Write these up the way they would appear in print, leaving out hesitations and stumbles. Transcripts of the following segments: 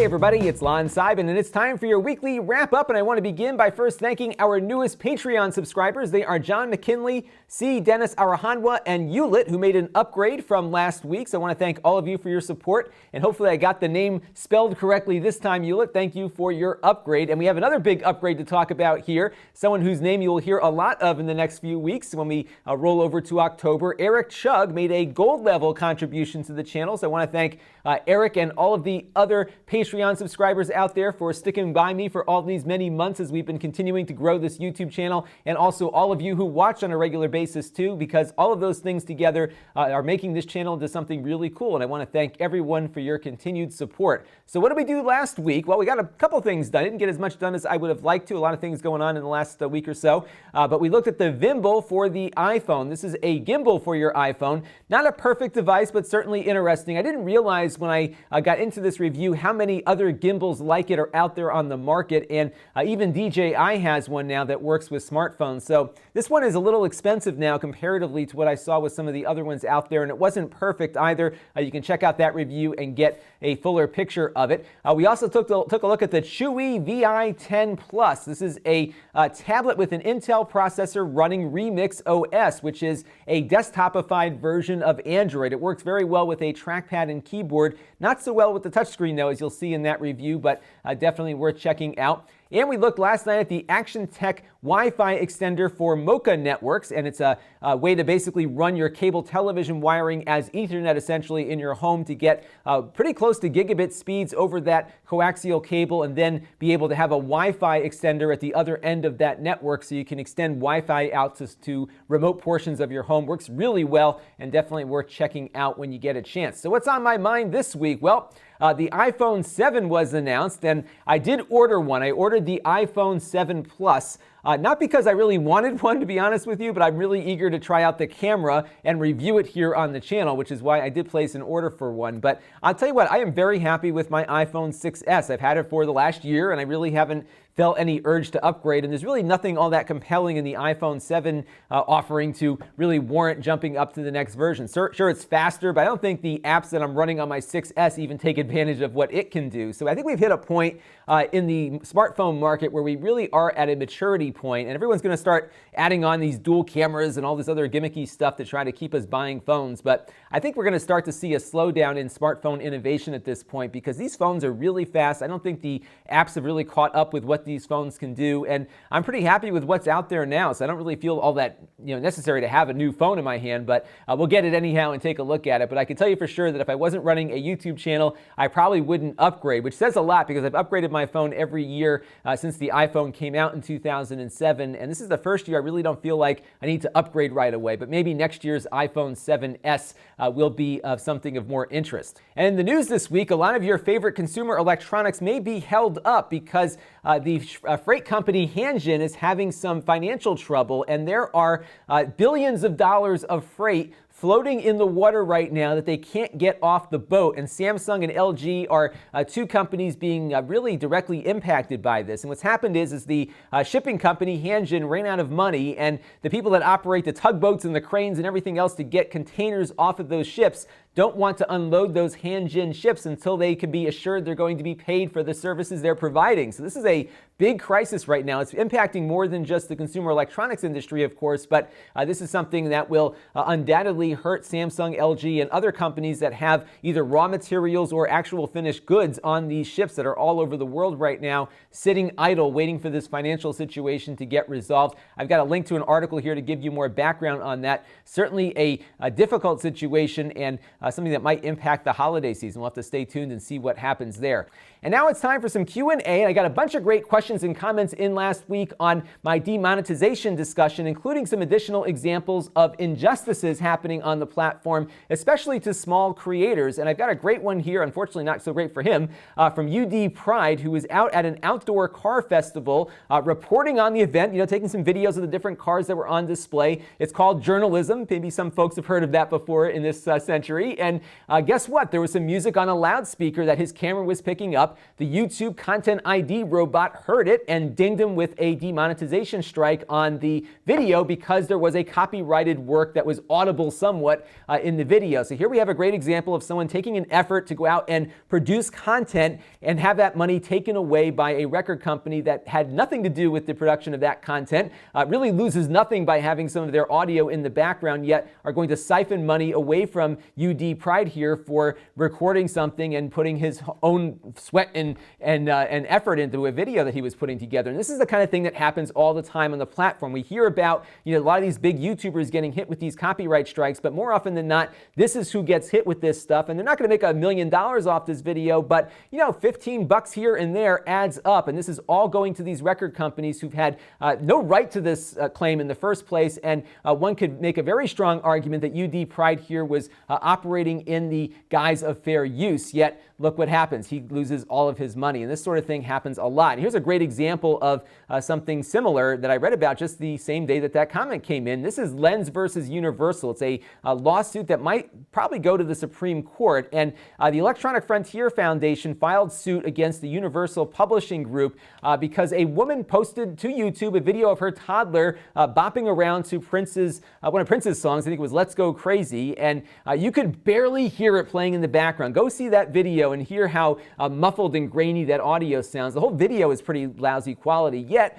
everybody, it's Lon.TV, and it's time for your weekly wrap-up, and I want to begin by first thanking our newest Patreon subscribers. They are John McKinley, C. Dennis Arahanwa, and Hewlett, who made an upgrade from last week. So I want to thank all of you for your support, and hopefully I got the name spelled correctly this time, Hewlett. Thank you for your upgrade. And we have another big upgrade to talk about here, someone whose name you will hear a lot of in the next few weeks when we roll over to October. Eric Chug made a gold-level contribution to the channel, so I want to thank Eric and all of the other Patreon subscribers out there for sticking by me for all these many months as we've been continuing to grow this YouTube channel, and also all of you who watch on a regular basis too, because all of those things together are making this channel into something really cool, and I want to thank everyone for your continued support. So what did we do last week? Well, we got a couple things done. I didn't get as much done as I would have liked to. A lot of things going on in the last week or so, but we looked at the gimbal for the iPhone. This is a gimbal for your iPhone. Not a perfect device, but certainly interesting. I didn't realize when I got into this review how many other gimbals like it are out there on the market, and even DJI has one now that works with smartphones. So this one is a little expensive now comparatively to what I saw with some of the other ones out there, and it wasn't perfect either. You can check out that review and get a fuller picture of it. We also took a look at the Chewy VI10 Plus. This is a tablet with an Intel processor running Remix OS, which is a desktopified version of Android. It works very well with a trackpad and keyboard. Not so well with the touchscreen, though, as you'll see in that review, but definitely worth checking out. And we looked last night at the Action Tech Wi-Fi extender for Mocha networks, and it's a way to basically run your cable television wiring as Ethernet essentially in your home to get pretty close to gigabit speeds over that coaxial cable, and then be able to have a Wi-Fi extender at the other end of that network so you can extend Wi-Fi out to remote portions of your home. Works really well and definitely worth checking out when you get a chance. So what's on my mind this week? Well, the iPhone 7 was announced, and I did order one. I ordered the iPhone 7 Plus, not because I really wanted one, to be honest with you, but I'm really eager to try out the camera and review it here on the channel, which is why I did place an order for one. But I'll tell you what, I am very happy with my iPhone 6S. I've had it for the last year, and I really haven't felt any urge to upgrade, and there's really nothing all that compelling in the iPhone 7 offering to really warrant jumping up to the next version. Sure, it's faster, but I don't think the apps that I'm running on my 6S even take advantage of what it can do. So I think we've hit a point in the smartphone market where we really are at a maturity point, and everyone's going to start adding on these dual cameras and all this other gimmicky stuff to try to keep us buying phones. But I think we're going to start to see a slowdown in smartphone innovation at this point, because these phones are really fast. I don't think the apps have really caught up with what these phones can do, and I'm pretty happy with what's out there now, so I don't really feel all that necessary to have a new phone in my hand, but we'll get it anyhow and take a look at it. But I can tell you for sure that if I wasn't running a YouTube channel, I probably wouldn't upgrade, which says a lot because I've upgraded my phone every year since the iPhone came out in 2007, and this is the first year I really don't feel like I need to upgrade right away, but maybe next year's iPhone 7S will be of something of more interest. And in the news this week, a lot of your favorite consumer electronics may be held up because the freight company Hanjin is having some financial trouble, and there are billions of dollars of freight floating in the water right now that they can't get off the boat. And Samsung and LG are two companies being really directly impacted by this. And what's happened is the shipping company Hanjin ran out of money, and the people that operate the tugboats and the cranes and everything else to get containers off of those ships don't want to unload those Hanjin ships until they can be assured they're going to be paid for the services they're providing. So this is a big crisis right now. It's impacting more than just the consumer electronics industry, of course, but this is something that will undoubtedly hurt Samsung, LG, and other companies that have either raw materials or actual finished goods on these ships that are all over the world right now, sitting idle, waiting for this financial situation to get resolved. I've got a link to an article here to give you more background on that. Certainly a difficult situation, and something that might impact the holiday season. We'll have to stay tuned and see what happens there. And now it's time for some Q&A. I got a bunch of great questions and comments in last week on my demonetization discussion, including some additional examples of injustices happening on the platform, especially to small creators. And I've got a great one here, unfortunately not so great for him, from UD Pride, who was out at an outdoor car festival reporting on the event, taking some videos of the different cars that were on display. It's called journalism. Maybe some folks have heard of that before in this century. see. And guess what? There was some music on a loudspeaker that his camera was picking up. The YouTube Content ID robot heard it and dinged him with a demonetization strike on the video because there was a copyrighted work that was audible somewhat in the video. So here we have a great example of someone taking an effort to go out and produce content and have that money taken away by a record company that had nothing to do with the production of that content, really loses nothing by having some of their audio in the background, yet are going to siphon money away from UD Pride here for recording something and putting his own sweat and effort into a video that he was putting together. And this is the kind of thing that happens all the time on the platform. We hear about, a lot of these big YouTubers getting hit with these copyright strikes, but more often than not, this is who gets hit with this stuff. And they're not going to make $1 million off this video, but 15 bucks here and there adds up. And this is all going to these record companies who've had no right to this claim in the first place. And one could make a very strong argument that UD Pride here was operating in the guise of fair use. Yet look what happens. He loses all of his money. And this sort of thing happens a lot. And here's a great example of something similar that I read about just the same day that comment came in. This is Lenz versus Universal. It's a lawsuit that might probably go to the Supreme Court. And the Electronic Frontier Foundation filed suit against the Universal Publishing Group because a woman posted to YouTube a video of her toddler bopping around to one of Prince's songs. I think it was Let's Go Crazy. And you could barely hear it playing in the background. Go see that video and hear how muffled and grainy that audio sounds. The whole video is pretty lousy quality. Yet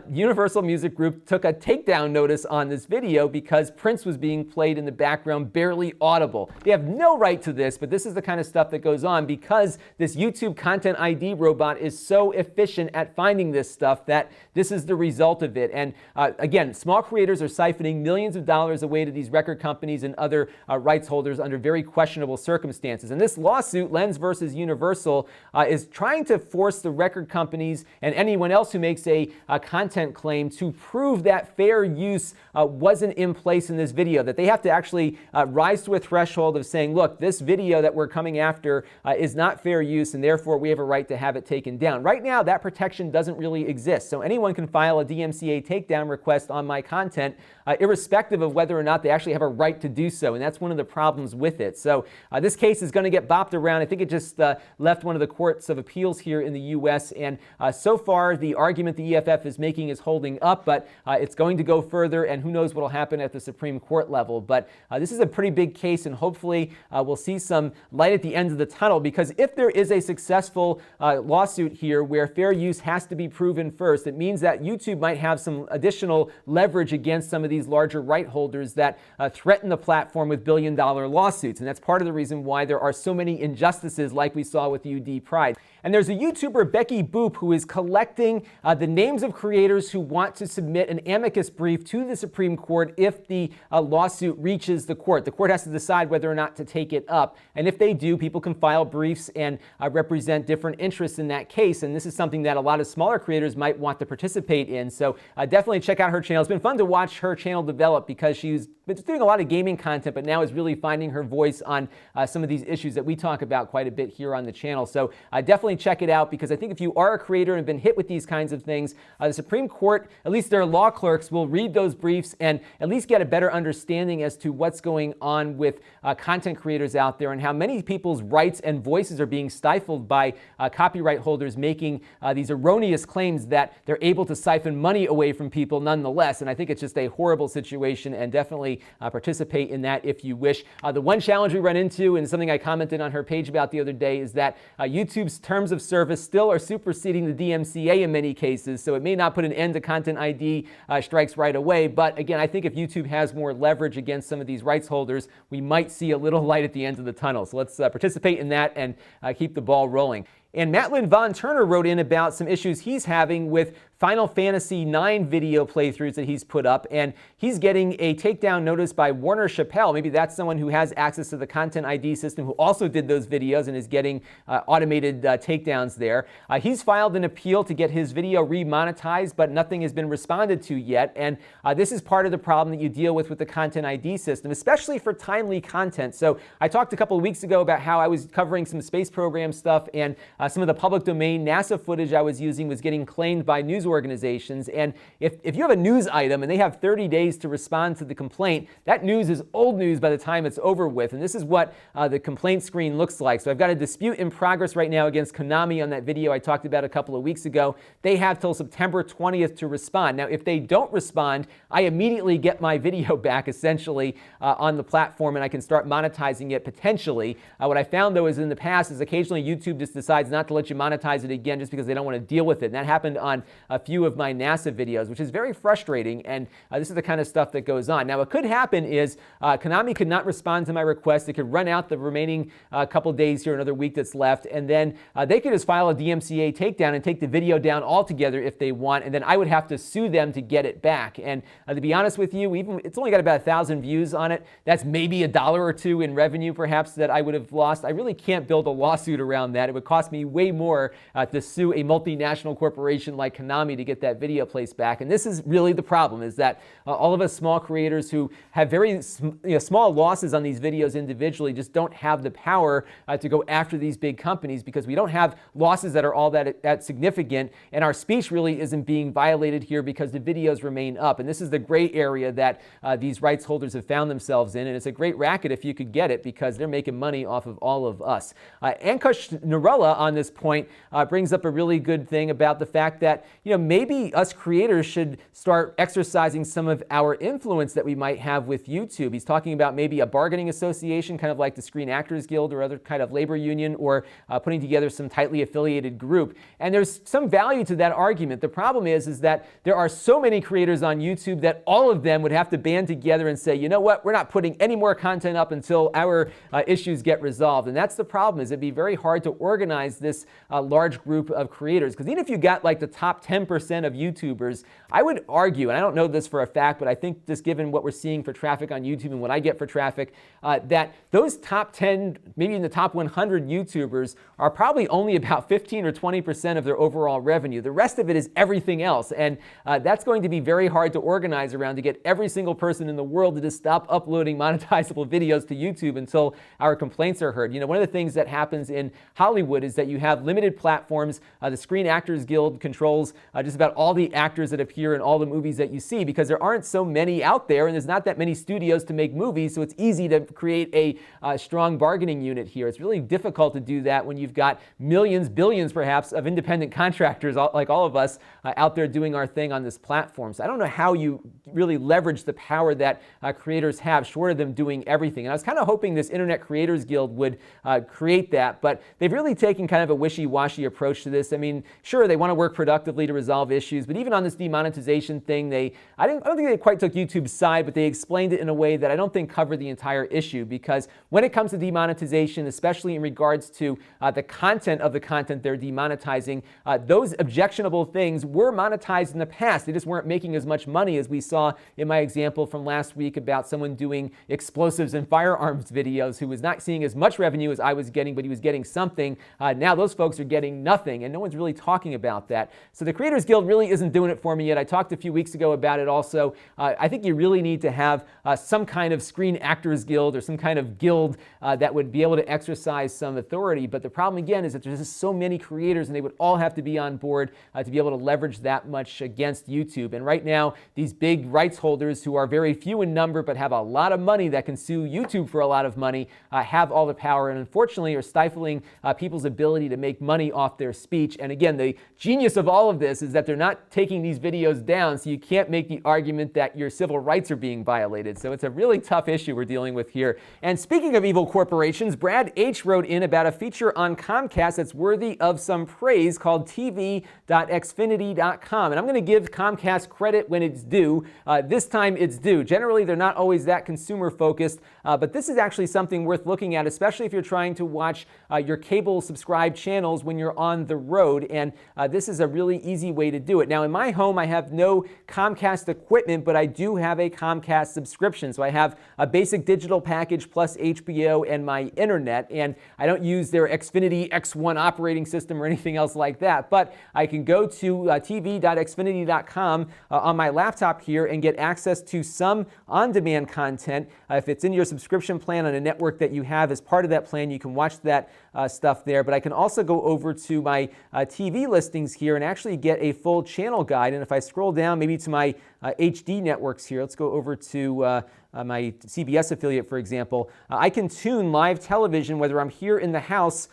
Universal Music Group took a takedown notice on this video because Prince was being played in the background, barely audible. They have no right to this, but this is the kind of stuff that goes on because this YouTube Content ID robot is so efficient at finding this stuff that this is the result of it. And again, small creators are siphoning millions of dollars away to these record companies and other rights holders under very questionable circumstances. And this lawsuit, Lenz versus Universal, is trying to force the record companies and anyone else who makes a content claim to prove that fair use wasn't in place in this video, that they have to actually rise to a threshold of saying, look, this video that we're coming after is not fair use, and therefore we have a right to have it taken down. Right now, that protection doesn't really exist. So anyone can file a DMCA takedown request on my content, irrespective of whether or not they actually have a right to do so. And that's one of the problems with it. So this case is going to get bopped around. I think it just left one of the courts of appeals here in the U.S. And so far, the argument the EFF is making is holding up, but it's going to go further, and who knows what will happen at the Supreme Court level. But this is a pretty big case, and hopefully we'll see some light at the end of the tunnel, because if there is a successful lawsuit here where fair use has to be proven first, it means that YouTube might have some additional leverage against some of these larger right holders that threaten the platform with billion-dollar lawsuits. And that's part of the reason why there are so many injustices like we saw with UD Pride. And there's a YouTuber, Becky Boop, who is collecting the names of creators who want to submit an amicus brief to the Supreme Court if the lawsuit reaches the court. The court has to decide whether or not to take it up. And if they do, people can file briefs and represent different interests in that case. And this is something that a lot of smaller creators might want to participate in. So definitely check out her channel. It's been fun to watch her channel develop because she's been doing a lot of gaming content, but now is really finding her voice on some of these issues that we talk about quite a bit here on the channel. So definitely check it out, because I think if you are a creator and have been hit with these kinds of things, the Supreme Court, at least their law clerks, will read those briefs and at least get a better understanding as to what's going on with content creators out there and how many people's rights and voices are being stifled by copyright holders making these erroneous claims that they're able to siphon money away from people nonetheless. And I think it's just a horrible situation, and definitely participate in that if you wish. The one challenge we run into, and something I commented on her page about the other day, is that YouTube's terms of service still are superseding the DMCA in many cases, so it may not put an end to content ID strikes right away. But again, I think if YouTube has more leverage against some of these rights holders, we might see a little light at the end of the tunnel. So let's participate in that and keep the ball rolling. And Matlin Von Turner wrote in about some issues he's having with Final Fantasy IX video playthroughs that he's put up, and he's getting a takedown notice by Warner Chappell. Maybe that's someone who has access to the Content ID system who also did those videos and is getting automated takedowns there. He's filed an appeal to get his video remonetized, but nothing has been responded to yet. And this is part of the problem that you deal with the Content ID system, especially for timely content. So I talked a couple of weeks ago about how I was covering some space program stuff, and some of the public domain NASA footage I was using was getting claimed by news organizations. And if you have a news item and they have 30 days to respond to the complaint, that news is old news by the time it's over with. And this is what the complaint screen looks like. So I've got a dispute in progress right now against Konami on that video I talked about a couple of weeks ago. They have till September 20th to respond. Now, if they don't respond, I immediately get my video back essentially on the platform, and I can start monetizing it potentially. What I found though is in the past is occasionally YouTube just decides not to let you monetize it again just because they don't want to deal with it. And that happened on a few of my NASA videos, which is very frustrating. And this is the kind of stuff that goes on. Now, what could happen is Konami could not respond to my request. It could run out the remaining couple days here, another week that's left, and then they could just file a DMCA takedown and take the video down altogether if they want, and then I would have to sue them to get it back. And to be honest with you, even it's only got about 1,000 views on it. That's maybe $1 or $2 in revenue perhaps that I would have lost. I really can't build a lawsuit around that. It would cost me way more to sue a multinational corporation like Konami to get that video placed back. And this is really the problem, is that all of us small creators who have very small losses on these videos individually just don't have the power to go after these big companies, because we don't have losses that are all that significant, and our speech really isn't being violated here because the videos remain up. And this is the gray area that these rights holders have found themselves in, and it's a great racket if you could get it, because they're making money off of all of us. Ankush Narella on this point brings up a really good thing about the fact that maybe us creators should start exercising some of our influence that we might have with YouTube. He's talking about maybe a bargaining association, kind of like the Screen Actors Guild or other kind of labor union, or putting together some tightly affiliated group. And there's some value to that argument. The problem is that there are so many creators on YouTube that all of them would have to band together and say, you know what, we're not putting any more content up until our issues get resolved. And that's the problem, is it'd be very hard to organize this large group of creators. Because even if you got like the top 10% of YouTubers, I would argue, and I don't know this for a fact, but I think just given what we're seeing for traffic on YouTube and what I get for traffic, that those top 10, maybe in the top 100 YouTubers are probably only about 15 or 20% of their overall revenue. The rest of it is everything else. And that's going to be very hard to organize around, to get every single person in the world to just stop uploading monetizable videos to YouTube until our complaints are heard. One of the things that happens in Hollywood is that you have limited platforms. The Screen Actors Guild controls just about all the actors that appear in all the movies that you see, because there aren't so many out there, and there's not that many studios to make movies, so it's easy to create a strong bargaining unit here. It's really difficult to do that when you've got millions, billions perhaps, of independent contractors like all of us out there doing our thing on this platform. So I don't know how you really leverage the power that creators have, short of them doing everything. And I was kind of hoping this Internet Creators Guild would create that, but they've really taken kind of a wishy-washy approach to this. I mean, sure, they want to work productively to resolve issues, but even on this demonetization thing, I don't think they quite took YouTube's side, but they explained it in a way that I don't think covered the entire issue. Because when it comes to demonetization, especially in regards to the content of the content they're demonetizing, those objectionable things were monetized in the past. They just weren't making as much money, as we saw in my example from last week about someone doing explosives and firearms videos who was not seeing as much revenue as I was getting, but he was getting something. Now those folks are getting nothing, and no one's really talking about that. So the Creators Guild really isn't doing it for me yet. I talked a few weeks ago about it also. I think you really need to have some kind of Screen Actors Guild or some kind of guild that would be able to exercise some authority. But the problem again is that there's just so many creators, and they would all have to be on board to be able to leverage that much against YouTube. And right now, these big rights holders, who are very few in number but have a lot of money that can sue YouTube for a lot of money, have all the power, and unfortunately are stifling people's ability to make money off their speech. And again, the genius of all of this is that they're not taking these videos down, so you can't make the argument that your civil rights are being violated. So it's a really tough issue we're dealing with here. And speaking of evil corporations, Brad H. wrote in about a feature on Comcast that's worthy of some praise called tv.xfinity.com. And I'm going to give Comcast credit when it's due. This time it's due. Generally, they're not always that consumer focused, but this is actually something worth looking at, especially if you're trying to watch your cable subscribed channels when you're on the road. And this is a really easy way to do it. Now, in my home, I have no Comcast equipment, but I do have a Comcast subscription. So I have a basic digital package plus HBO and my internet, and I don't use their Xfinity X1 operating system or anything else like that. But I can go to tv.xfinity.com on my laptop here and get access to some on-demand content. If it's in your subscription plan on a network that you have as part of that plan, you can watch that stuff there. But I can can also go over to my TV listings here and actually get a full channel guide. And if I scroll down maybe to my HD networks here, let's go over to my CBS affiliate, for example, I can tune live television whether I'm here in the house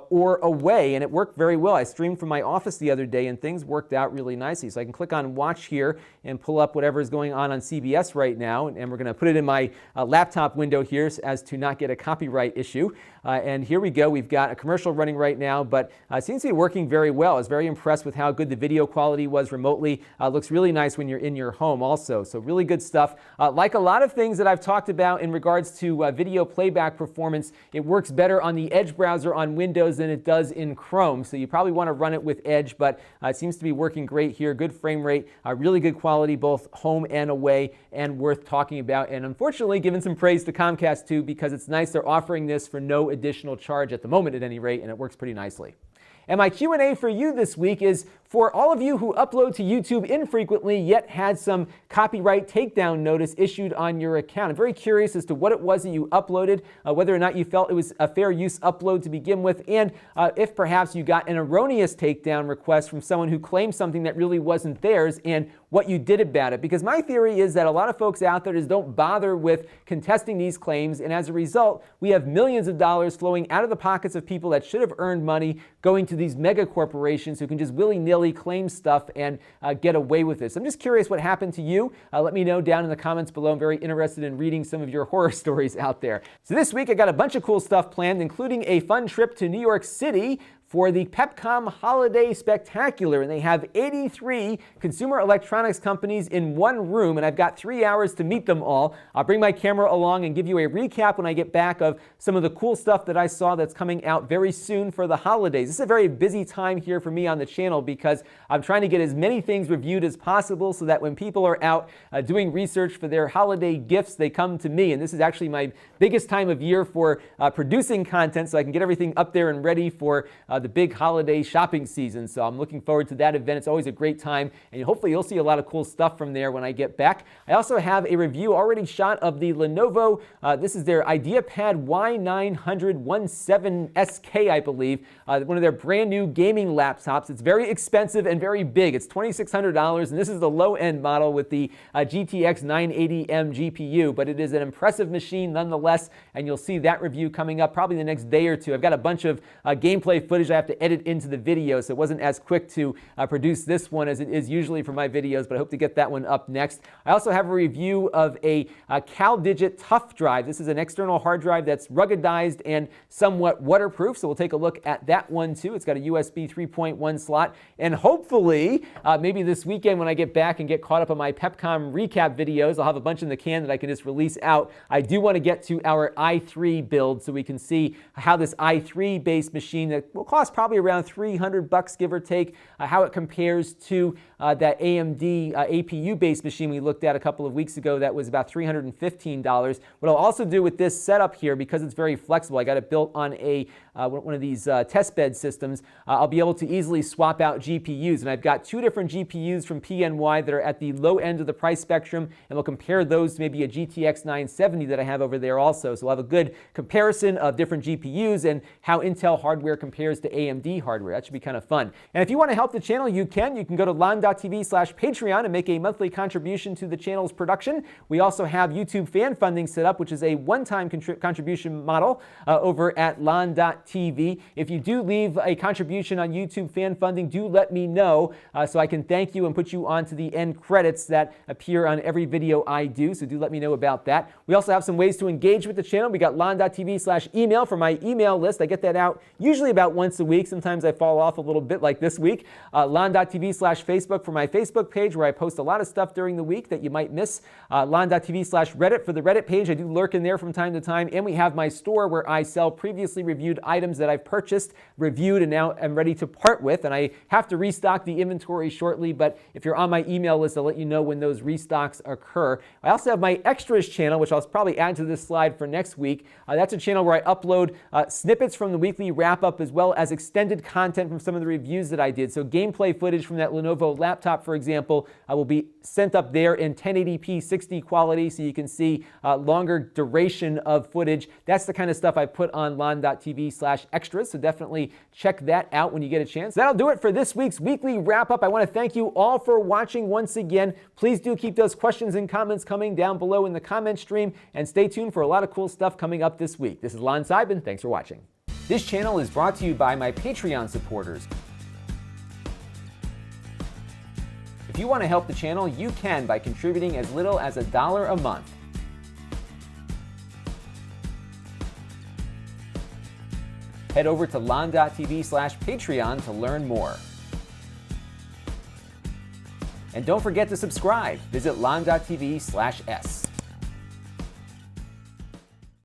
or away, and it worked very well. I streamed from my office the other day and things worked out really nicely. So I can click on watch here and pull up whatever is going on CBS right now, and we're going to put it in my laptop window here as to not get a copyright issue. And here we go. We've got a commercial running right now, but it seems to be working very well. I was very impressed with how good the video quality was remotely. Looks really nice when you're in your home also. So really good stuff. Like a lot of things that I've talked about in regards to video playback performance, it works better on the Edge browser on Windows than it does in Chrome. So you probably want to run it with Edge, but it seems to be working great here. Good frame rate, really good quality, both home and away, and worth talking about. And unfortunately, giving some praise to Comcast too, because it's nice they're offering this for no additional charge at the moment at any rate, and it works pretty nicely. And my Q&A for you this week is for all of you who upload to YouTube infrequently yet had some copyright takedown notice issued on your account. I'm very curious as to what it was that you uploaded, whether or not you felt it was a fair use upload to begin with, and if perhaps you got an erroneous takedown request from someone who claimed something that really wasn't theirs, and what you did about it. Because my theory is that a lot of folks out there just don't bother with contesting these claims, and as a result, we have millions of dollars flowing out of the pockets of people that should have earned money going to these mega corporations who can just willy-nilly claim stuff and get away with this. I'm just curious what happened to you. Let me know down in the comments below. I'm very interested in reading some of your horror stories out there. So this week I got a bunch of cool stuff planned, including a fun trip to New York City for the Pepcom Holiday Spectacular, and they have 83 consumer electronics companies in one room, and I've got 3 hours to meet them all. I'll bring my camera along and give you a recap when I get back of some of the cool stuff that I saw that's coming out very soon for the holidays. This is a very busy time here for me on the channel because I'm trying to get as many things reviewed as possible so that when people are out doing research for their holiday gifts, they come to me, and this is actually my biggest time of year for producing content, so I can get everything up there and ready for the big holiday shopping season. So I'm looking forward to that event. It's always a great time, and hopefully you'll see a lot of cool stuff from there when I get back. I also have a review already shot of the Lenovo, this is their IdeaPad Y900-17SK, I believe, one of their brand new gaming laptops. It's very expensive and very big. It's $2,600, and this is the low-end model with the GTX 980M GPU, but it is an impressive machine nonetheless, and you'll see that review coming up probably the next day or two. I've got a bunch of gameplay footage I have to edit into the video, so it wasn't as quick to produce this one as it is usually for my videos, but I hope to get that one up next. I also have a review of a CalDigit Tough Drive. This is an external hard drive that's ruggedized and somewhat waterproof, so we'll take a look at that one too. It's got a USB 3.1 slot, and hopefully maybe this weekend when I get back and get caught up on my Pepcom recap videos, I'll have a bunch in the can that I can just release out. I do want to get to our i3 build so we can see how this i3 based machine that will cost probably around $300 give or take, how it compares to that AMD APU-based machine we looked at a couple of weeks ago that was about $315. What I'll also do with this setup here, because it's very flexible, I got it built on a one of these test bed systems, I'll be able to easily swap out GPUs, and I've got 2 different GPUs from PNY that are at the low end of the price spectrum, and we'll compare those to maybe a GTX 970 that I have over there also. So we'll have a good comparison of different GPUs and how Intel hardware compares to AMD hardware. That should be kind of fun. And if you want to help the channel, you can go to Lon.TV/Patreon and make a monthly contribution to the channel's production. We also have YouTube fan funding set up, which is a one-time contribution model over at Lon.TV. If you do leave a contribution on YouTube fan funding, do let me know so I can thank you and put you onto the end credits that appear on every video I do, so do let me know about that. We also have some ways to engage with the channel. We got Lon.TV/email for my email list. I get that out usually about once a week. Sometimes I fall off a little bit like this week. Lon.TV/Facebook for my Facebook page where I post a lot of stuff during the week that you might miss. Lon.TV/Reddit for the Reddit page. I do lurk in there from time to time. And we have my store where I sell previously reviewed items that I've purchased, reviewed, and now am ready to part with. And I have to restock the inventory shortly, but if you're on my email list, I'll let you know when those restocks occur. I also have my extras channel, which I'll probably add to this slide for next week. That's a channel where I upload snippets from the weekly wrap-up as well as as extended content from some of the reviews that I did. So gameplay footage from that Lenovo laptop, for example, will be sent up there in 1080p 60 quality, so you can see longer duration of footage. That's the kind of stuff I put on Lon.TV/extras, so definitely check that out when you get a chance. That'll do it for this week's weekly wrap-up. I want to thank you all for watching once again. Please do keep those questions and comments coming down below in the comment stream, and stay tuned for a lot of cool stuff coming up this week. This is Lon.TV. Thanks for watching. This channel is brought to you by my Patreon supporters. If you want to help the channel, you can by contributing as little as $1 a month. Head over to Lon.TV/Patreon to learn more. And don't forget to subscribe. Visit Lon.TV/S.